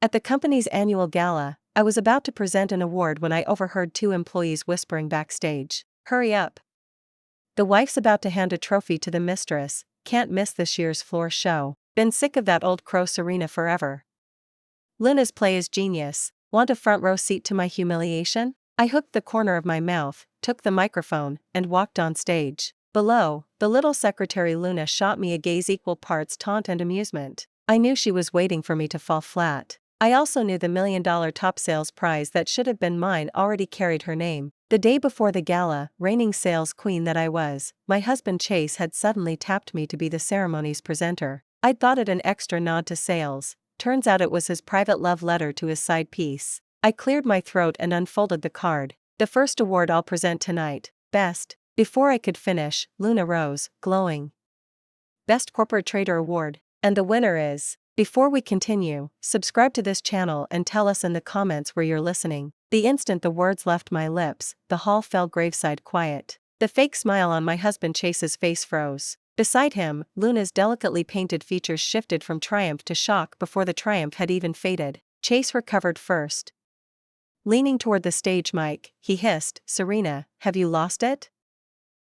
At the company's annual gala, I was about to present an award when I overheard two employees whispering backstage, "Hurry up. The wife's about to hand a trophy to the mistress, can't miss this year's floor show. Been sick of that old crow Serena forever. Luna's play is genius, want a front row seat to my humiliation?" I hooked the corner of my mouth, took the microphone, and walked on stage. Below, the little secretary Luna shot me a gaze equal parts taunt and amusement. I knew she was waiting for me to fall flat. I also knew the $1 million top sales prize that should have been mine already carried her name. The day before the gala, reigning sales queen that I was, my husband Chase had suddenly tapped me to be the ceremony's presenter. I'd thought it an extra nod to sales, turns out it was his private love letter to his side piece. I cleared my throat and unfolded the card. "The first award I'll present tonight, Best." Before I could finish, Luna rose, glowing. "Best Corporate Traitor Award. And the winner is..." Before we continue, subscribe to this channel and tell us in the comments where you're listening. The instant the words left my lips, the hall fell graveside quiet. The fake smile on my husband Chase's face froze. Beside him, Luna's delicately painted features shifted from triumph to shock before the triumph had even faded. Chase recovered first. Leaning toward the stage mic, he hissed, "Serena, have you lost it?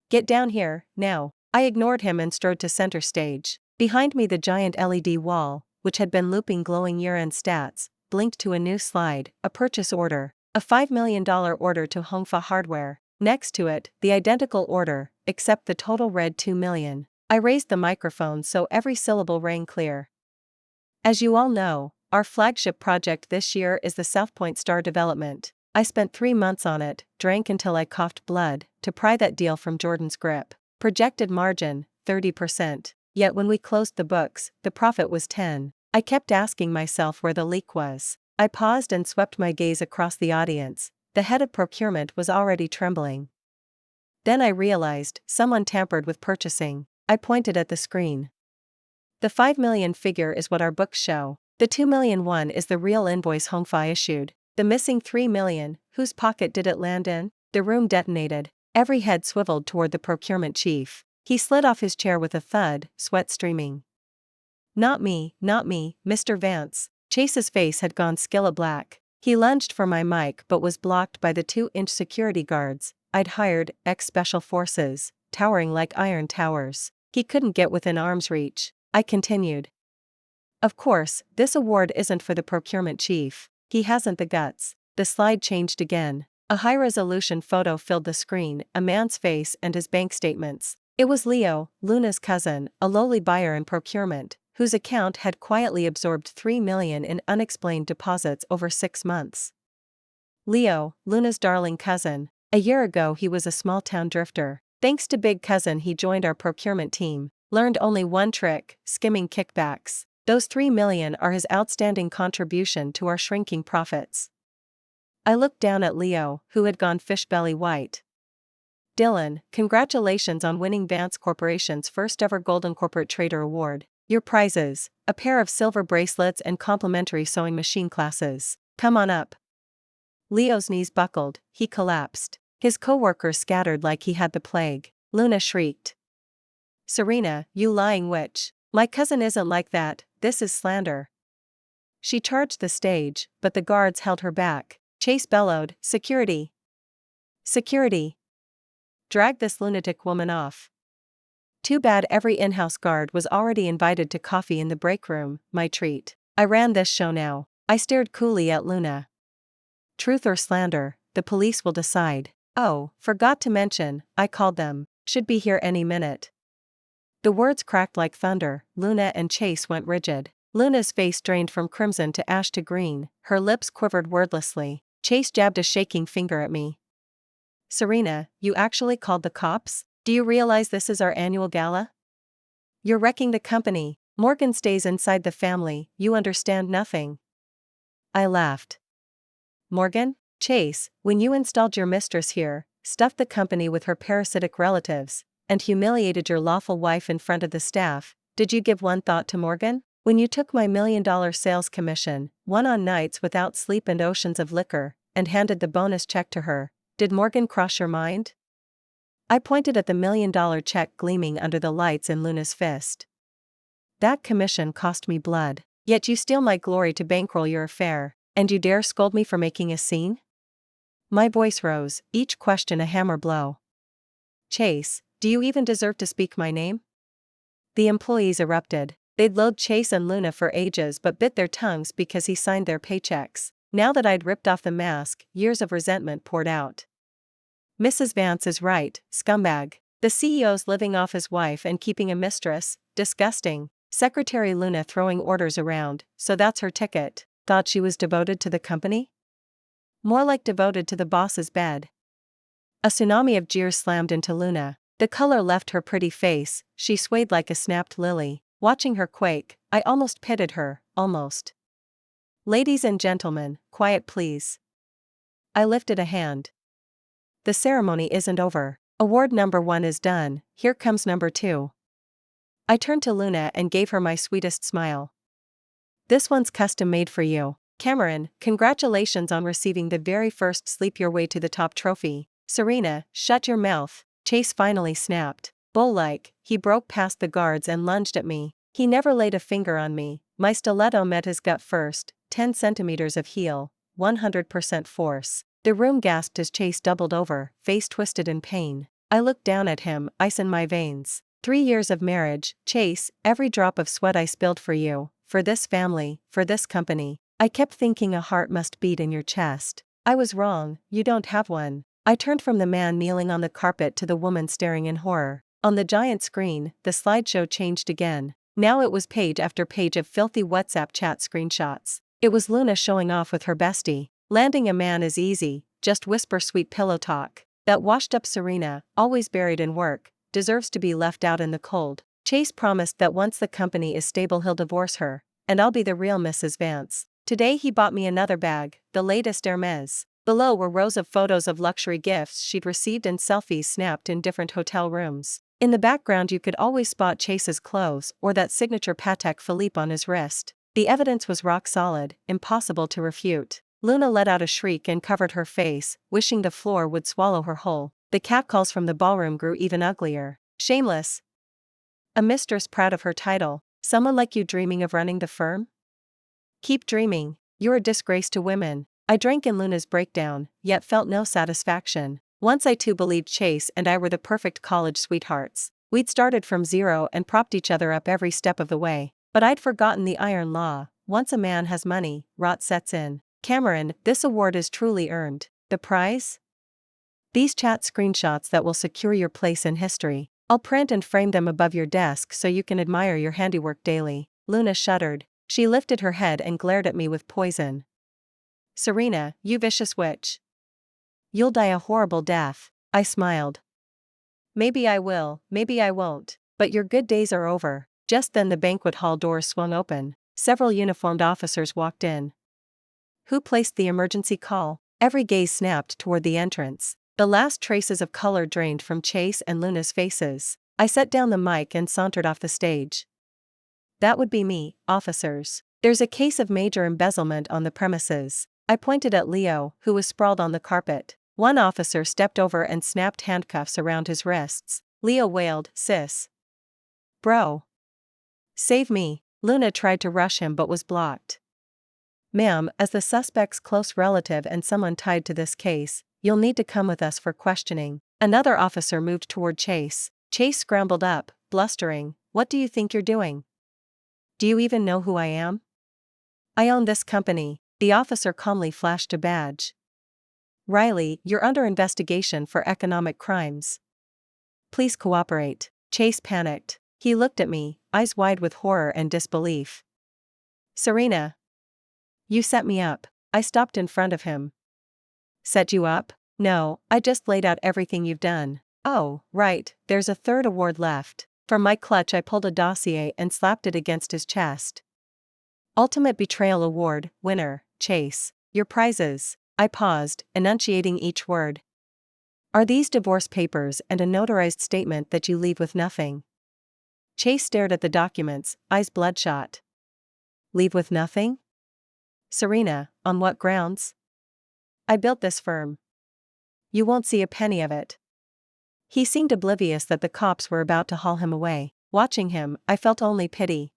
Get down here, now." I ignored him and strode to center stage. Behind me the giant LED wall, which had been looping glowing year-end stats, blinked to a new slide, a purchase order, a $5 million order to Hongfa Hardware. Next to it, the identical order, except the total read $2 million. I raised the microphone so every syllable rang clear. "As you all know, our flagship project this year is the South Point Star development. I spent 3 months on it, drank until I coughed blood, to pry that deal from Jordan's grip. Projected margin, 30%. Yet when we closed the books, the profit was 10. I kept asking myself where the leak was. I paused and swept my gaze across the audience. The head of procurement was already trembling. Then I realized, someone tampered with purchasing. I pointed at the screen. "The 5 million figure is what our books show. The 2 million one is the real invoice Hongfa issued. The missing 3 million, whose pocket did it land in?" The room detonated. Every head swiveled toward the procurement chief. He slid off his chair with a thud, sweat streaming. Not me, Mr. Vance." Chase's face had gone skillet black. He lunged for my mic but was blocked by the 2-inch security guards I'd hired, ex-special forces, towering like iron towers. He couldn't get within arm's reach. I continued. "Of course, this award isn't for the procurement chief. He hasn't the guts." The slide changed again. A high-resolution photo filled the screen, a man's face and his bank statements. It was Leo, Luna's cousin, a lowly buyer in procurement, whose account had quietly absorbed $3 million in unexplained deposits over 6 months. Leo, Luna's darling cousin. A year ago he was a small-town drifter. Thanks to Big Cousin he joined our procurement team, learned only one trick, skimming kickbacks. Those $3 million are his outstanding contribution to our shrinking profits. I looked down at Leo, who had gone fish-belly white. "Dylan, congratulations on winning Vance Corporation's first ever Golden Corporate Traitor Award. Your prizes, a pair of silver bracelets and complimentary sewing machine classes. Come on up." Leo's knees buckled, he collapsed. His co-workers scattered like he had the plague. Luna shrieked. "Serena, you lying witch. My cousin isn't like that, this is slander." She charged the stage, but the guards held her back. Chase bellowed, "Security! Security! Drag this lunatic woman off." Too bad every in-house guard was already invited to coffee in the break room, my treat. I ran this show now. I stared coolly at Luna. "Truth or slander, the police will decide. Oh, forgot to mention, I called them. Should be here any minute." The words cracked like thunder. Luna and Chase went rigid. Luna's face drained from crimson to ash to green, her lips quivered wordlessly. Chase jabbed a shaking finger at me. "Serena, you actually called the cops? Do you realize this is our annual gala? You're wrecking the company. Morgan stays inside the family, you understand nothing." I laughed. "Morgan? Chase, when you installed your mistress here, stuffed the company with her parasitic relatives, and humiliated your lawful wife in front of the staff, did you give one thought to Morgan? When you took my $1 million sales commission, won on nights without sleep and oceans of liquor, and handed the bonus check to her, did Morgan cross your mind?" I pointed at the $1 million check gleaming under the lights in Luna's fist. "That commission cost me blood. Yet you steal my glory to bankroll your affair, and you dare scold me for making a scene? My voice rose, each question a hammer blow. Chase, do you even deserve to speak my name? The employees erupted. They'd loathed Chase and Luna for ages but bit their tongues because he signed their paychecks. Now that I'd ripped off the mask, years of resentment poured out. Mrs. Vance is right, scumbag. The CEO's living off his wife and keeping a mistress, disgusting. Secretary Luna throwing orders around, so that's her ticket. Thought she was devoted to the company? More like devoted to the boss's bed. A tsunami of jeers slammed into Luna. The color left her pretty face, she swayed like a snapped lily. Watching her quake, I almost pitied her, almost. Ladies and gentlemen, quiet please. I lifted a hand. The ceremony isn't over. Award number 1 is done, here comes number 2. I turned to Luna and gave her my sweetest smile. This one's custom made for you. Cameron, congratulations on receiving the very first sleep your way to the top trophy. Serena, shut your mouth. Chase finally snapped. Bull-like, he broke past the guards and lunged at me. He never laid a finger on me. My stiletto met his gut first, 10 centimeters of heel, 100% force. The room gasped as Chase doubled over, face twisted in pain. I looked down at him, ice in my veins. 3 years of marriage, Chase, every drop of sweat I spilled for you, for this family, for this company. I kept thinking a heart must beat in your chest. I was wrong, you don't have one. I turned from the man kneeling on the carpet to the woman staring in horror. On the giant screen, the slideshow changed again. Now it was page after page of filthy WhatsApp chat screenshots. It was Luna showing off with her bestie. Landing a man is easy, just whisper sweet pillow talk. That washed-up Serena, always buried in work, deserves to be left out in the cold. Chase promised that once the company is stable he'll divorce her, and I'll be the real Mrs. Vance. Today he bought me another bag, the latest Hermes. Below were rows of photos of luxury gifts she'd received and selfies snapped in different hotel rooms. In the background you could always spot Chase's clothes or that signature Patek Philippe on his wrist. The evidence was rock solid, impossible to refute. Luna let out a shriek and covered her face, wishing the floor would swallow her whole. The catcalls from the ballroom grew even uglier. Shameless. A mistress proud of her title. Someone like you dreaming of running the firm? Keep dreaming. You're a disgrace to women. I drank in Luna's breakdown, yet felt no satisfaction. Once I too believed Chase and I were the perfect college sweethearts. We'd started from zero and propped each other up every step of the way. But I'd forgotten the iron law. Once a man has money, rot sets in. Cameron, this award is truly earned. The prize? These chat screenshots that will secure your place in history. I'll print and frame them above your desk so you can admire your handiwork daily. Luna shuddered. She lifted her head and glared at me with poison. Serena, you vicious witch. You'll die a horrible death. I smiled. Maybe I will, maybe I won't, but your good days are over. Just then the banquet hall doors swung open. Several uniformed officers walked in. Who placed the emergency call? Every gaze snapped toward the entrance. The last traces of color drained from Chase and Luna's faces. I set down the mic and sauntered off the stage. That would be me, officers. There's a case of major embezzlement on the premises. I pointed at Leo, who was sprawled on the carpet. One officer stepped over and snapped handcuffs around his wrists. Leo wailed, "Sis. Bro. Save me." Luna tried to rush him but was blocked. "Ma'am, as the suspect's close relative and someone tied to this case, you'll need to come with us for questioning." Another officer moved toward Chase. Chase scrambled up, blustering, "What do you think you're doing? Do you even know who I am? I own this company." The officer calmly flashed a badge. "Riley, you're under investigation for economic crimes. Please cooperate." Chase panicked. He looked at me, eyes wide with horror and disbelief. "Serena. You set me up." I stopped in front of him. "Set you up? No, I just laid out everything you've done." "Oh, right, there's a third award left." From my clutch I pulled a dossier and slapped it against his chest. Ultimate Betrayal Award, winner, Chase. Your prizes. I paused, enunciating each word. "Are these divorce papers and a notarized statement that you leave with nothing?" Chase stared at the documents, eyes bloodshot. "Leave with nothing? Serena, on what grounds? I built this firm. You won't see a penny of it." He seemed oblivious that the cops were about to haul him away. Watching him, I felt only pity.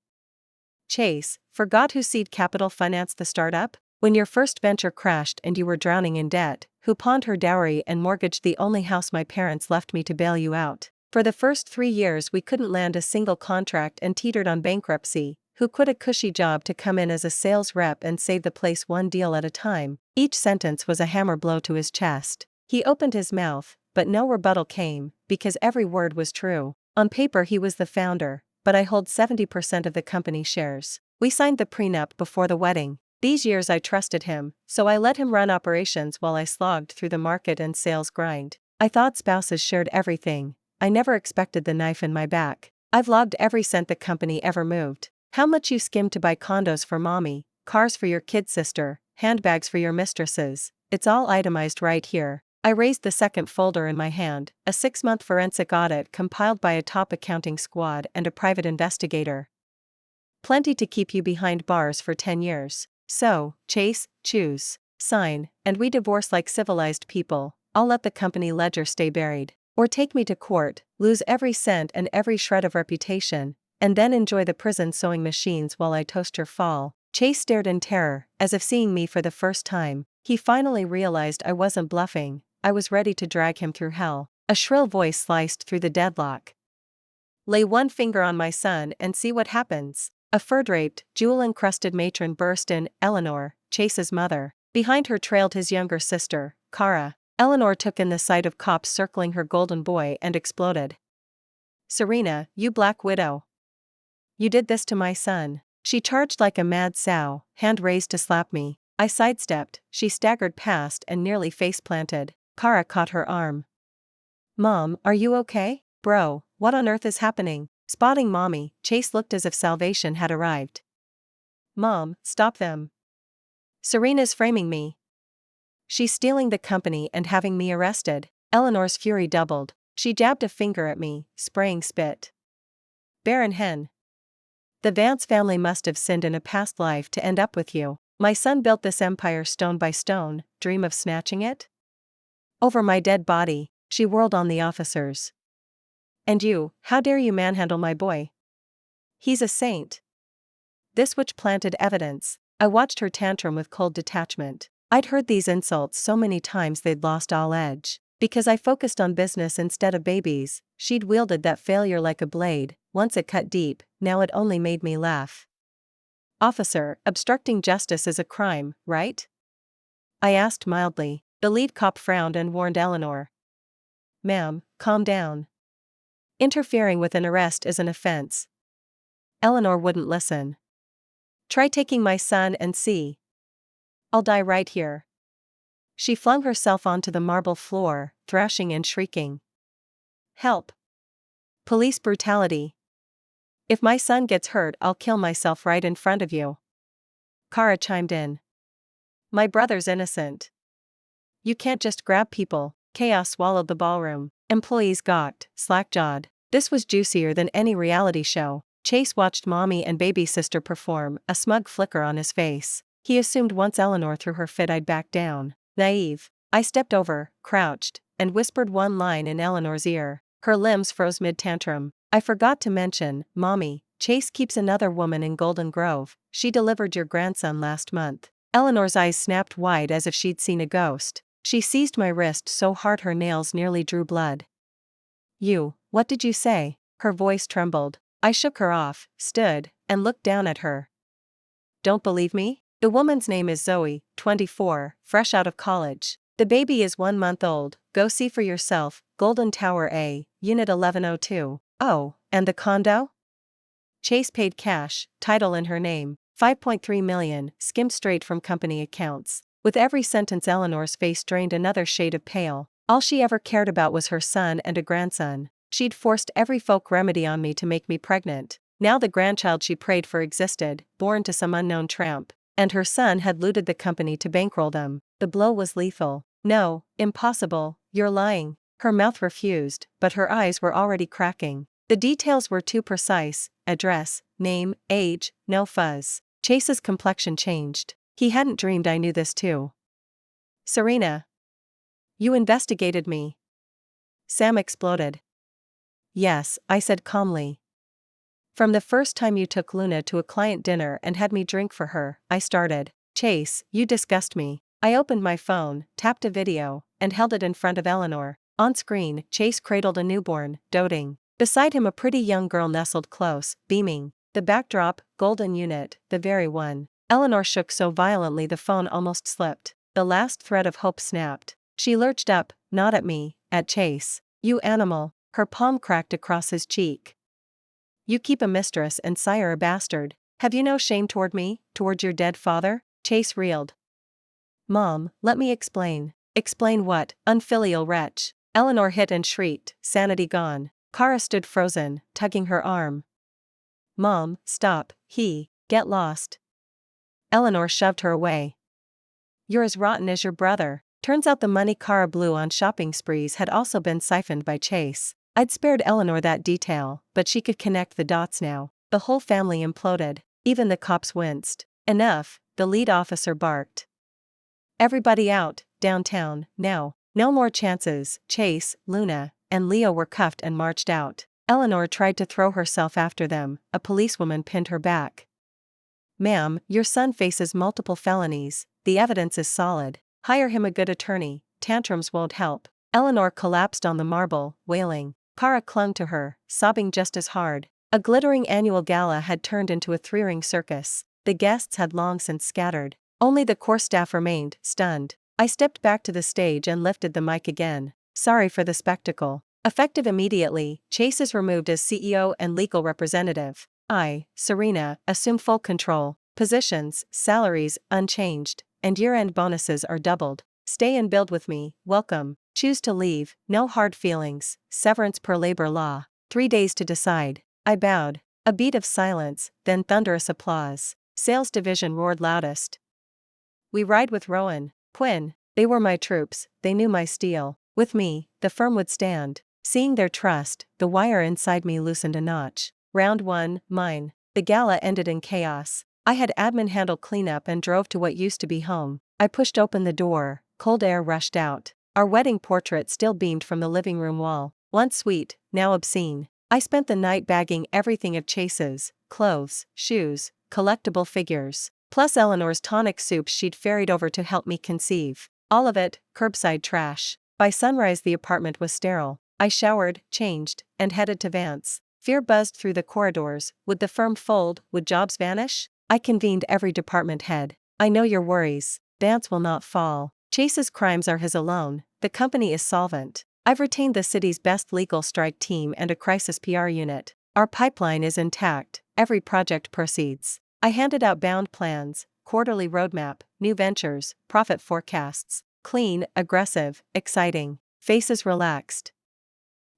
Chase, forgot whose seed capital financed the startup? When your first venture crashed and you were drowning in debt, who pawned her dowry and mortgaged the only house my parents left me to bail you out? For the first 3 years we couldn't land a single contract and teetered on bankruptcy, who quit a cushy job to come in as a sales rep and save the place one deal at a time. Each sentence was a hammer blow to his chest. He opened his mouth, but no rebuttal came, because every word was true. On paper he was the founder, but I hold 70% of the company shares. We signed the prenup before the wedding. These years I trusted him, so I let him run operations while I slogged through the market and sales grind. I thought spouses shared everything. I never expected the knife in my back. I've logged every cent the company ever moved. How much you skimmed to buy condos for mommy, cars for your kid sister, handbags for your mistresses. It's all itemized right here. I raised the second folder in my hand, a 6-month forensic audit compiled by a top accounting squad and a private investigator. Plenty to keep you behind bars for 10 years. So, Chase, choose, sign, and we divorce like civilized people. I'll let the company ledger stay buried. Or take me to court, lose every cent and every shred of reputation, and then enjoy the prison sewing machines while I toast your fall. Chase stared in terror, as if seeing me for the first time. He finally realized I wasn't bluffing. I was ready to drag him through hell. A shrill voice sliced through the deadlock. Lay one finger on my son and see what happens. A fur-draped, jewel-encrusted matron burst in, Eleanor, Chase's mother. Behind her trailed his younger sister, Kara. Eleanor took in the sight of cops circling her golden boy and exploded. Serena, you black widow. You did this to my son. She charged like a mad sow, hand raised to slap me. I sidestepped, she staggered past and nearly face-planted. Kara caught her arm. Mom, are you okay? Bro, what on earth is happening? Spotting mommy, Chase looked as if salvation had arrived. Mom, stop them. Serena's framing me. She's stealing the company and having me arrested. Eleanor's fury doubled. She jabbed a finger at me, spraying spit. Barren hen. The Vance family must have sinned in a past life to end up with you. My son built this empire stone by stone, dream of snatching it? Over my dead body, she whirled on the officers. And you, how dare you manhandle my boy? He's a saint. This witch planted evidence. I watched her tantrum with cold detachment. I'd heard these insults so many times they'd lost all edge. Because I focused on business instead of babies, she'd wielded that failure like a blade. Once it cut deep, now it only made me laugh. Officer, obstructing justice is a crime, right? I asked mildly. The lead cop frowned and warned Eleanor. Ma'am, calm down. Interfering with an arrest is an offense. Eleanor wouldn't listen. Try taking my son and see. I'll die right here. She flung herself onto the marble floor, thrashing and shrieking. Help! Police brutality. If my son gets hurt, I'll kill myself right in front of you. Kara chimed in. My brother's innocent. You can't just grab people. Chaos swallowed the ballroom. Employees gawked, slack-jawed. This was juicier than any reality show. Chase watched mommy and baby sister perform, a smug flicker on his face. He assumed once Eleanor threw her fit I'd back down. Naive. I stepped over, crouched, and whispered one line in Eleanor's ear. Her limbs froze mid-tantrum. I forgot to mention, Mommy, Chase keeps another woman in Golden Grove. She delivered your grandson last month. Eleanor's eyes snapped wide as if she'd seen a ghost. She seized my wrist so hard her nails nearly drew blood. What did you say? Her voice trembled. I shook her off, stood, and looked down at her. Don't believe me? The woman's name is Zoe, 24, fresh out of college. The baby is 1 month old. Go see for yourself. Golden Tower A, Unit 1102. Oh, and the condo? Chase paid cash, title in her name, $5.3 million, skimmed straight from company accounts. With every sentence Eleanor's face drained another shade of pale. All she ever cared about was her son and a grandson. She'd forced every folk remedy on me to make me pregnant. Now the grandchild she prayed for existed, born to some unknown tramp. And her son had looted the company to bankroll them. The blow was lethal. No, impossible, you're lying. Her mouth refused, but her eyes were already cracking. The details were too precise: address, name, age, no fuzz. Chase's complexion changed. He hadn't dreamed I knew this too. Serena. You investigated me. Sam exploded. Yes, I said calmly. From the first time you took Luna to a client dinner and had me drink for her, I started. Chase, you disgust me. I opened my phone, tapped a video, and held it in front of Eleanor. On screen, Chase cradled a newborn, doting. Beside him a pretty young girl nestled close, beaming. The backdrop, golden unit, the very one. Eleanor shook so violently the phone almost slipped. The last thread of hope snapped. She lurched up, not at me, at Chase. You animal. Her palm cracked across his cheek. You keep a mistress and sire a bastard. Have you no shame toward me, toward your dead father? Chase reeled. Mom, let me explain. Explain what, unfilial wretch? Eleanor hit and shrieked, sanity gone. Kara stood frozen, tugging her arm. Mom, stop, get lost. Eleanor shoved her away. You're as rotten as your brother. Turns out the money Kara blew on shopping sprees had also been siphoned by Chase. I'd spared Eleanor that detail, but she could connect the dots now. The whole family imploded. Even the cops winced. Enough, the lead officer barked. Everybody out, downtown, now. No more chances. Chase, Luna, and Leo were cuffed and marched out. Eleanor tried to throw herself after them. A policewoman pinned her back. Ma'am, your son faces multiple felonies. The evidence is solid. Hire him a good attorney. Tantrums won't help. Eleanor collapsed on the marble, wailing. Kara clung to her, sobbing just as hard. A glittering annual gala had turned into a three-ring circus. The guests had long since scattered. Only the core staff remained, stunned. I stepped back to the stage and lifted the mic again. Sorry for the spectacle. Effective immediately, Chase is removed as CEO and legal representative. I, Serena, assume full control. Positions, salaries, unchanged, and year-end bonuses are doubled. Stay and build with me, welcome. Choose to leave, no hard feelings, severance per labor law. 3 days to decide. I bowed. A beat of silence, then thunderous applause. Sales division roared loudest. We ride with Rowan, Quinn. They were my troops, they knew my steel. With me, the firm would stand. Seeing their trust, the wire inside me loosened a notch. Round 1, mine. The gala ended in chaos. I had admin handle cleanup and drove to what used to be home. I pushed open the door, cold air rushed out. Our wedding portrait still beamed from the living room wall. Once sweet, now obscene. I spent the night bagging everything of Chase's, clothes, shoes, collectible figures, plus Eleanor's tonic soup she'd ferried over to help me conceive. All of it, curbside trash. By sunrise the apartment was sterile. I showered, changed, and headed to Vance. Fear buzzed through the corridors. Would the firm fold? Would jobs vanish? I convened every department head. I know your worries. Vance will not fall. Chase's crimes are his alone. The company is solvent. I've retained the city's best legal strike team and a crisis PR unit. Our pipeline is intact. Every project proceeds. I handed out bound plans, quarterly roadmap, new ventures, profit forecasts. Clean, aggressive, exciting. Faces relaxed.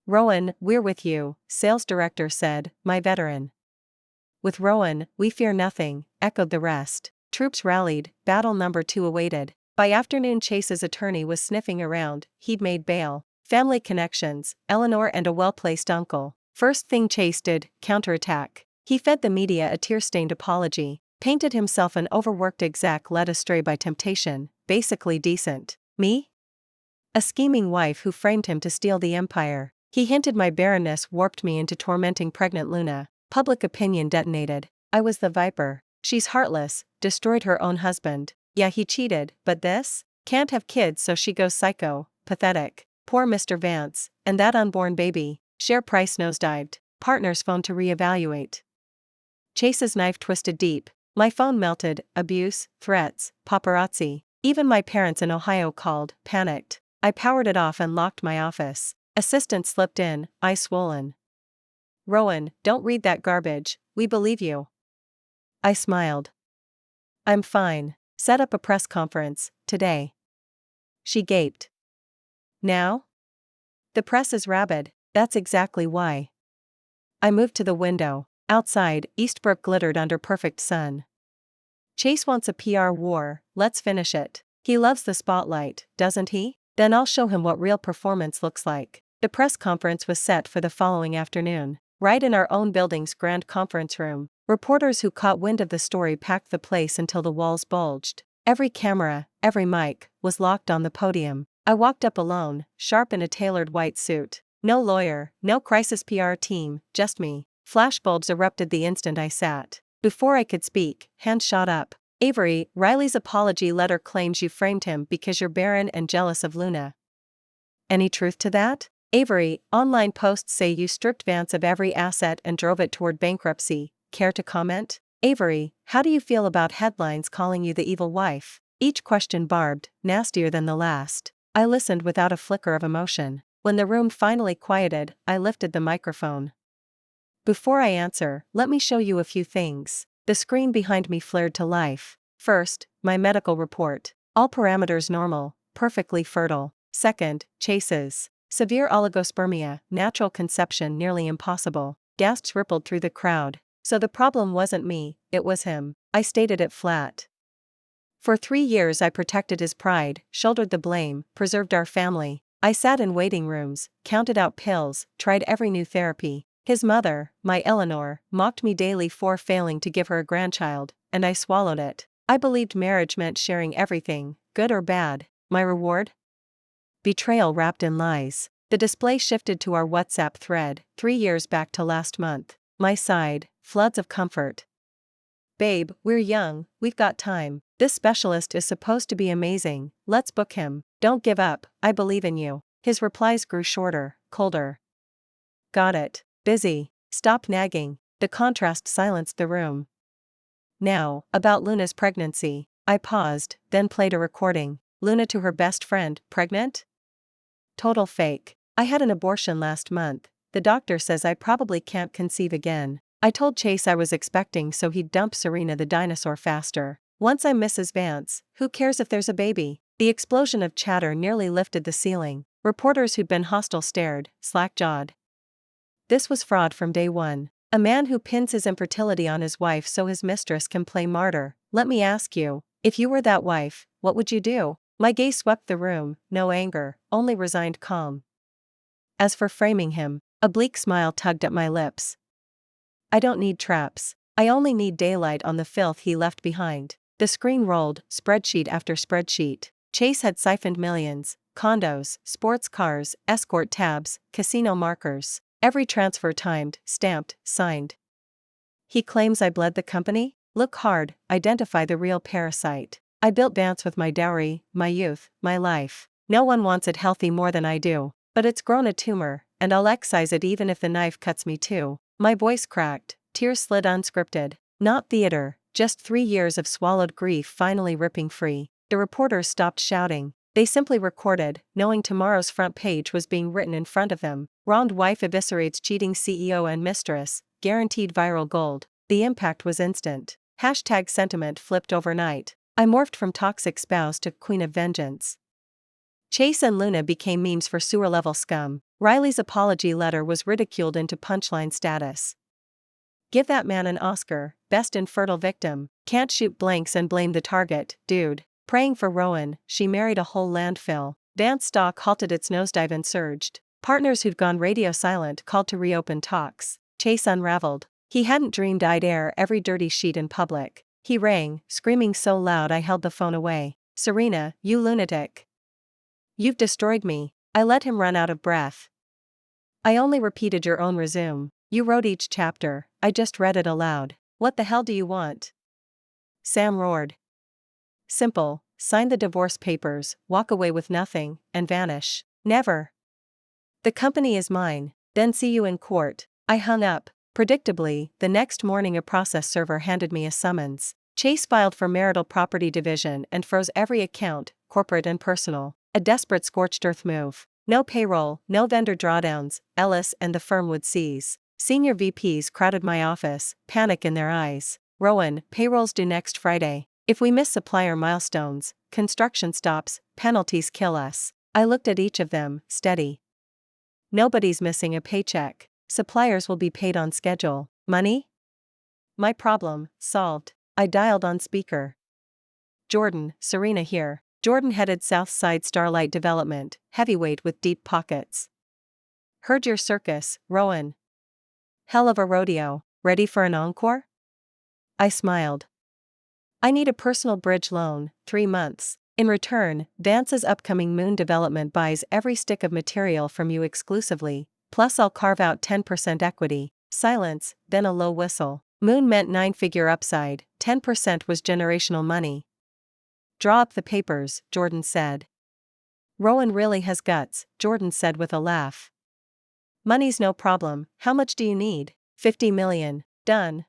Rowan, we're with you, sales director said, my veteran. With Rowan, we fear nothing, echoed the rest. Troops rallied, battle number 2 awaited. By afternoon Chase's attorney was sniffing around, he'd made bail. Family connections, Eleanor and a well-placed uncle. First thing Chase did, counterattack. He fed the media a tear-stained apology, painted himself an overworked exec led astray by temptation, basically decent. Me? A scheming wife who framed him to steal the empire. He hinted my barrenness warped me into tormenting pregnant Luna. Public opinion detonated. I was the viper. She's heartless, destroyed her own husband. Yeah, he cheated, but this? Can't have kids so she goes psycho. Pathetic. Poor Mr. Vance, and that unborn baby. Share price nosedived. Partners phoned to reevaluate. Chase's knife twisted deep. My phone melted. Abuse, threats, paparazzi. Even my parents in Ohio called, panicked. I powered it off and locked my office. Assistant slipped in, eye swollen. Rowan, don't read that garbage, we believe you. I smiled. I'm fine. Set up a press conference, today. She gaped. Now? The press is rabid, that's exactly why. I moved to the window. Outside, Eastbrook glittered under perfect sun. Chase wants a PR war, let's finish it. He loves the spotlight, doesn't he? Then I'll show him what real performance looks like. The press conference was set for the following afternoon. Right in our own building's grand conference room. Reporters who caught wind of the story packed the place until the walls bulged. Every camera, every mic, was locked on the podium. I walked up alone, sharp in a tailored white suit. No lawyer, no crisis PR team, just me. Flashbulbs erupted the instant I sat. Before I could speak, hands shot up. Avery, Riley's apology letter claims you framed him because you're barren and jealous of Luna. Any truth to that? Avery, online posts say you stripped Vance of every asset and drove it toward bankruptcy. Care to comment? Avery, how do you feel about headlines calling you the evil wife? Each question barbed, nastier than the last. I listened without a flicker of emotion. When the room finally quieted, I lifted the microphone. Before I answer, let me show you a few things. The screen behind me flared to life. First, my medical report. All parameters normal, perfectly fertile. Second, Chase's. Severe oligospermia, natural conception nearly impossible. Gasps rippled through the crowd. So the problem wasn't me, it was him. I stated it flat. For 3 years I protected his pride, shouldered the blame, preserved our family. I sat in waiting rooms, counted out pills, tried every new therapy. His mother, my Eleanor, mocked me daily for failing to give her a grandchild, and I swallowed it. I believed marriage meant sharing everything, good or bad. My reward? Betrayal wrapped in lies. The display shifted to our WhatsApp thread, 3 years back to last month. My side, floods of comfort. Babe, we're young, we've got time. This specialist is supposed to be amazing, let's book him. Don't give up, I believe in you. His replies grew shorter, colder. Got it. Busy. Stop nagging. The contrast silenced the room. Now, about Luna's pregnancy. I paused, then played a recording. Luna to her best friend, pregnant? Total fake. I had an abortion last month. The doctor says I probably can't conceive again. I told Chase I was expecting so he'd dump Serena the dinosaur faster. Once I'm Mrs. Vance, who cares if there's a baby? The explosion of chatter nearly lifted the ceiling. Reporters who'd been hostile stared, slack-jawed. This was fraud from day one. A man who pins his infertility on his wife so his mistress can play martyr. Let me ask you, if you were that wife, what would you do? My gaze swept the room, no anger, only resigned calm. As for framing him, a bleak smile tugged at my lips. I don't need traps. I only need daylight on the filth he left behind. The screen rolled, spreadsheet after spreadsheet. Chase had siphoned millions, condos, sports cars, escort tabs, casino markers. Every transfer timed, stamped, signed. He claims I bled the company? Look hard, identify the real parasite. I built Vance with my dowry, my youth, my life. No one wants it healthy more than I do. But it's grown a tumor, and I'll excise it even if the knife cuts me too. My voice cracked, tears slid unscripted. Not theater, just 3 years of swallowed grief finally ripping free. The reporters stopped shouting. They simply recorded, knowing tomorrow's front page was being written in front of them. Wronged wife eviscerates cheating CEO and mistress, guaranteed viral gold. The impact was instant. Hashtag sentiment flipped overnight. I morphed from toxic spouse to queen of vengeance. Chase and Luna became memes for sewer-level scum. Riley's apology letter was ridiculed into punchline status. Give that man an Oscar, best infertile victim. Can't shoot blanks and blame the target, dude. Praying for Rowan, she married a whole landfill. Vance stock halted its nosedive and surged. Partners who'd gone radio silent called to reopen talks. Chase unraveled. He hadn't dreamed I'd air every dirty sheet in public. He rang, screaming so loud I held the phone away. Serena, you lunatic. You've destroyed me. I let him run out of breath. I only repeated your own resume. You wrote each chapter, I just read it aloud. What the hell do you want? Sam roared. Simple, sign the divorce papers, walk away with nothing, and vanish. Never. The company is mine, then see you in court. I hung up. Predictably, the next morning a process server handed me a summons. Chase filed for marital property division and froze every account, corporate and personal. A desperate scorched earth move. No payroll, no vendor drawdowns, Ellis and the firm would seize. Senior VPs crowded my office, panic in their eyes. Rowan, payrolls due next Friday. If we miss supplier milestones, construction stops, penalties kill us. I looked at each of them, steady. Nobody's missing a paycheck. Suppliers will be paid on schedule. Money? My problem, solved. I dialed on speaker. Jordan, Serena here. Jordan headed Southside Starlight Development, heavyweight with deep pockets. Heard your circus, Rowan. Hell of a rodeo. Ready for an encore? I smiled. I need a personal bridge loan, 3 months. In return, Vance's upcoming moon development buys every stick of material from you exclusively, plus I'll carve out 10% equity. Silence, then a low whistle. Moon meant 9-figure upside, 10% was generational money. Draw up the papers, Jordan said. Rowan really has guts, Jordan said with a laugh. Money's no problem, how much do you need? 50 million, done.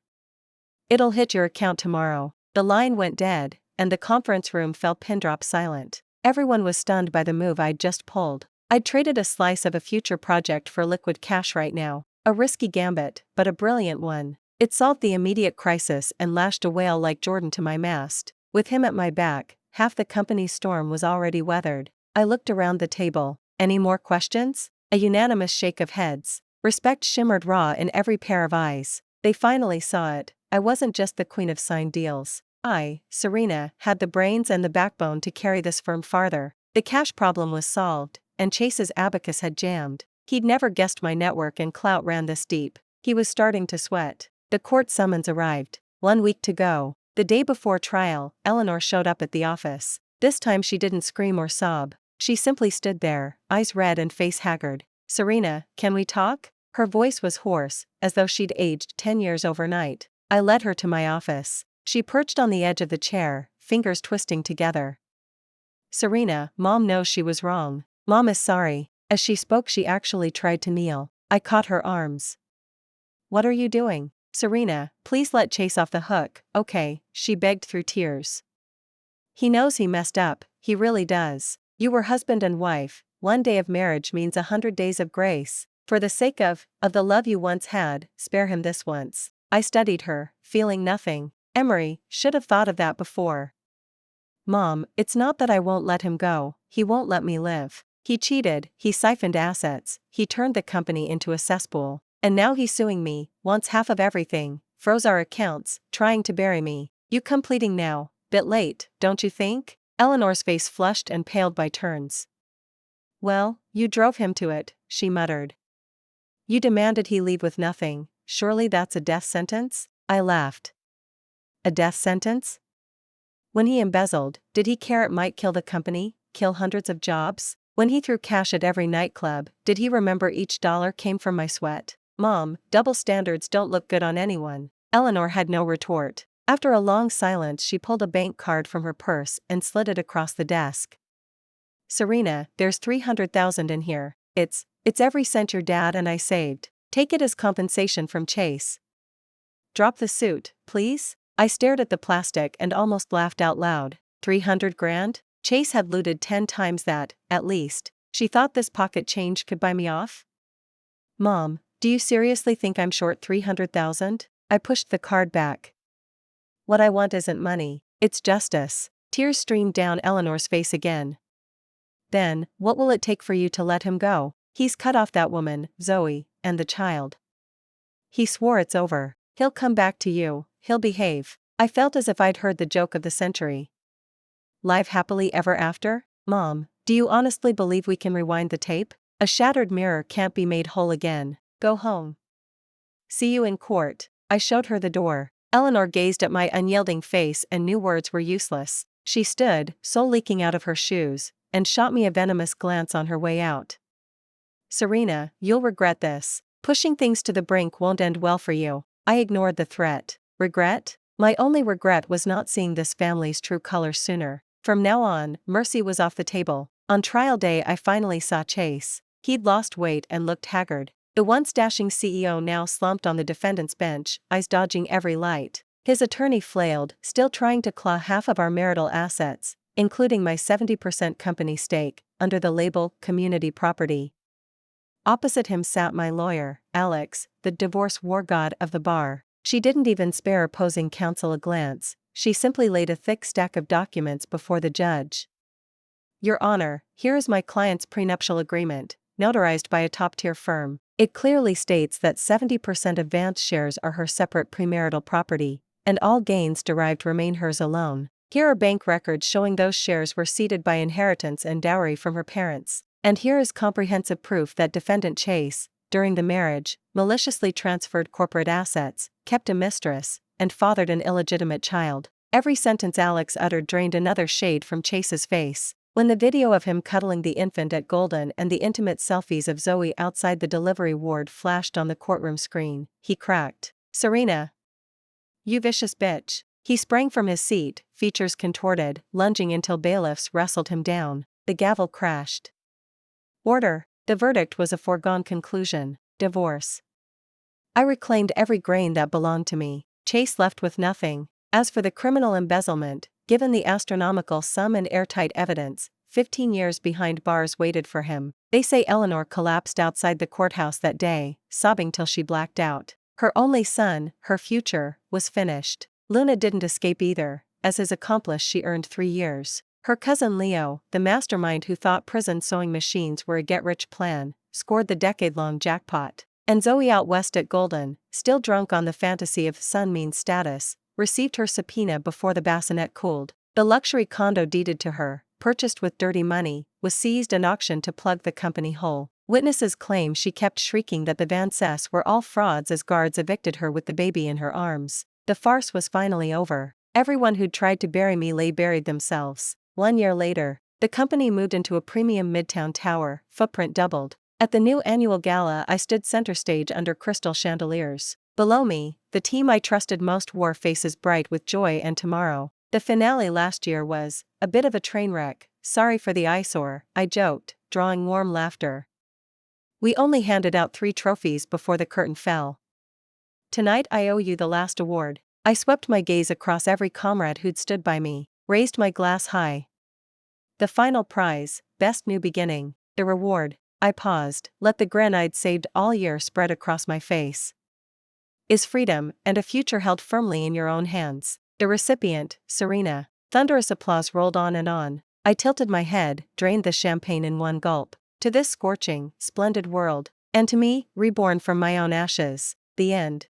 It'll hit your account tomorrow. The line went dead, and the conference room fell pin-drop silent. Everyone was stunned by the move I'd just pulled. I'd traded a slice of a future project for liquid cash right now. A risky gambit, but a brilliant one. It solved the immediate crisis and lashed a whale like Jordan to my mast. With him at my back, half the company's storm was already weathered. I looked around the table. Any more questions? A unanimous shake of heads. Respect shimmered raw in every pair of eyes. They finally saw it. I wasn't just the queen of signed deals. I, Serena, had the brains and the backbone to carry this firm farther. The cash problem was solved, and Chase's abacus had jammed. He'd never guessed my network and clout ran this deep. He was starting to sweat. The court summons arrived. 1 week to go. The day before trial, Eleanor showed up at the office. This time she didn't scream or sob. She simply stood there, eyes red and face haggard. Serena, can we talk? Her voice was hoarse, as though she'd aged 10 years overnight. I led her to my office. She perched on the edge of the chair, fingers twisting together. Serena, Mom knows she was wrong. Mom is sorry. As she spoke, she actually tried to kneel. I caught her arms. What are you doing? Serena, please let Chase off the hook, okay, she begged through tears. He knows he messed up, he really does. You were husband and wife. 1 day of marriage means 100 days of grace. For the sake of the love you once had, spare him this once. I studied her, feeling nothing. Emery, should have thought of that before. Mom, it's not that I won't let him go, he won't let me live. He cheated, he siphoned assets, he turned the company into a cesspool. And now he's suing me, wants half of everything, froze our accounts, trying to bury me. You come pleading now, bit late, don't you think? Eleanor's face flushed and paled by turns. Well, you drove him to it, she muttered. You demanded he leave with nothing, surely that's a death sentence? I laughed. A death sentence? When he embezzled, did he care it might kill the company, kill hundreds of jobs? When he threw cash at every nightclub, did he remember each dollar came from my sweat? Mom, double standards don't look good on anyone. Eleanor had no retort. After a long silence, she pulled a bank card from her purse and slid it across the desk. Serena, there's $300,000 in here. It's every cent your dad and I saved. Take it as compensation from Chase. Drop the suit, please? I stared at the plastic and almost laughed out loud. 300 grand? Chase had looted 10 times that, at least. She thought this pocket change could buy me off? Mom, do you seriously think I'm short 300,000? I pushed the card back. What I want isn't money, it's justice. Tears streamed down Eleanor's face again. Then, what will it take for you to let him go? He's cut off that woman, Zoe, and the child. He swore it's over. He'll come back to you, he'll behave. I felt as if I'd heard the joke of the century. Live happily ever after? Mom, do you honestly believe we can rewind the tape? A shattered mirror can't be made whole again. Go home. See you in court. I showed her the door. Eleanor gazed at my unyielding face and knew words were useless. She stood, soul leaking out of her shoes, and shot me a venomous glance on her way out. Serena, you'll regret this. Pushing things to the brink won't end well for you. I ignored the threat. Regret? My only regret was not seeing this family's true colors sooner. From now on, mercy was off the table. On trial day I finally saw Chase. He'd lost weight and looked haggard. The once dashing CEO now slumped on the defendant's bench, eyes dodging every light. His attorney flailed, still trying to claw half of our marital assets, including my 70% company stake, under the label community property. Opposite him sat my lawyer, Alex, the divorce war god of the bar. She didn't even spare opposing counsel a glance, she simply laid a thick stack of documents before the judge. Your Honor, here is my client's prenuptial agreement, notarized by a top-tier firm. It clearly states that 70% of Vance shares are her separate premarital property, and all gains derived remain hers alone. Here are bank records showing those shares were ceded by inheritance and dowry from her parents. And here is comprehensive proof that defendant Chase, during the marriage, maliciously transferred corporate assets, kept a mistress, and fathered an illegitimate child. Every sentence Alex uttered drained another shade from Chase's face. When the video of him cuddling the infant at Golden and the intimate selfies of Zoe outside the delivery ward flashed on the courtroom screen, he cracked. "Serena! You vicious bitch." He sprang from his seat, features contorted, lunging until bailiffs wrestled him down. The gavel crashed. Order. The verdict was a foregone conclusion: divorce. I reclaimed every grain that belonged to me. Chase left with nothing. As for the criminal embezzlement, given the astronomical sum and airtight evidence, 15 years behind bars waited for him. They say Eleanor collapsed outside the courthouse that day, sobbing till she blacked out. Her only son, her future, was finished. Luna didn't escape either. As his accomplice she earned 3 years. Her cousin Leo, the mastermind who thought prison sewing machines were a get-rich plan, scored the decade-long jackpot. And Zoe out west at Golden, still drunk on the fantasy of Sun Means status, received her subpoena before the bassinet cooled. The luxury condo deeded to her, purchased with dirty money, was seized and auctioned to plug the company hole. Witnesses claim she kept shrieking that the Van Cess were all frauds as guards evicted her with the baby in her arms. The farce was finally over. Everyone who'd tried to bury me lay buried themselves. 1 year later, the company moved into a premium midtown tower, footprint doubled. At the new annual gala I stood center stage under crystal chandeliers. Below me, the team I trusted most wore faces bright with joy and tomorrow. The finale last year was a bit of a train wreck. Sorry for the eyesore, I joked, drawing warm laughter. We only handed out 3 trophies before the curtain fell. Tonight I owe you the last award. I swept my gaze across every comrade who'd stood by me, raised my glass high. The final prize, best new beginning. The reward. I paused, let the grin I'd saved all year spread across my face. Is freedom, and a future held firmly in your own hands. The recipient, Serena. Thunderous applause rolled on and on. I tilted my head, drained the champagne in one gulp. To this scorching, splendid world, and to me, reborn from my own ashes, the end.